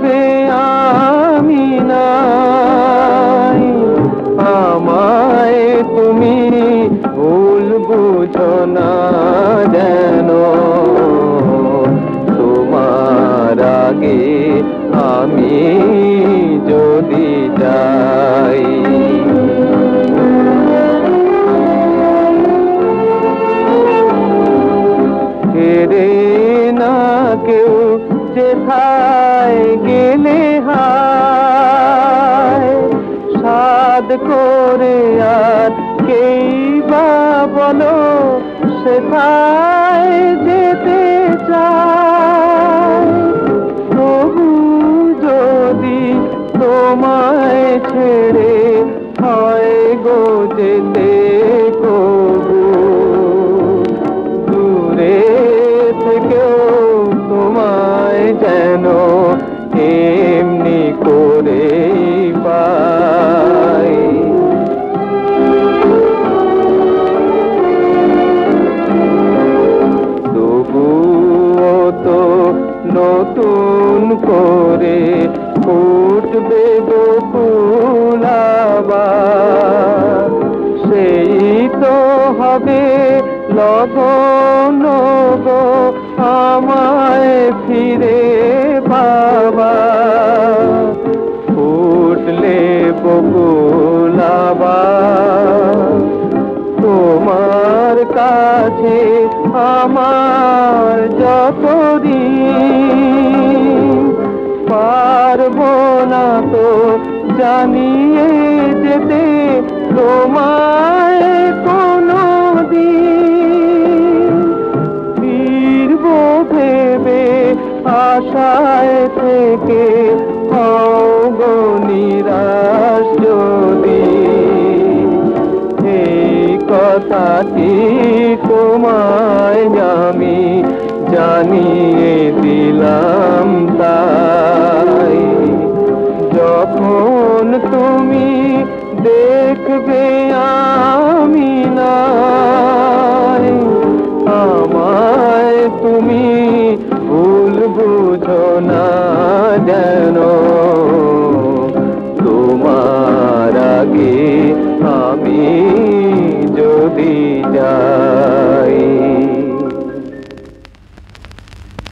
দেখবে আমি নাই, আমায় তুমি ভুল বুঝো না যেন, তোমার আগে আমি যদি যাই। ফেরে না কেউ যেথায় গেলে হায়, সাধ করে আর কেই বা বলো সেথায় যেতে চায়। তবু যদি তোমায় ছেড়ে হয় গো যেতে কবু, দূরে থেকেও তোমায় যেন এমনি করে পাই। তবুও তো নতুন করে ফুটবে গো ফুল আবার, সেই তো হবে লগন গো আমায় ফিরে পাবা। ফুটলে বকুল আবার তোমার কাছে আমার যতদিন, পারবো না তো জানিয়ে যেতে তোমায় কোনদিন। ফিরবো ভেবে আশায় থেকে হও গো নিরাশ যদি, এই কথাটি তোমায় আমি জানিয়ে দিলাম তাই। যখন তুমি দেখবে আমি নাই, আমায় তুমি ভুল বুঝো না যেন, তোমার আগে আমি যদি যাই।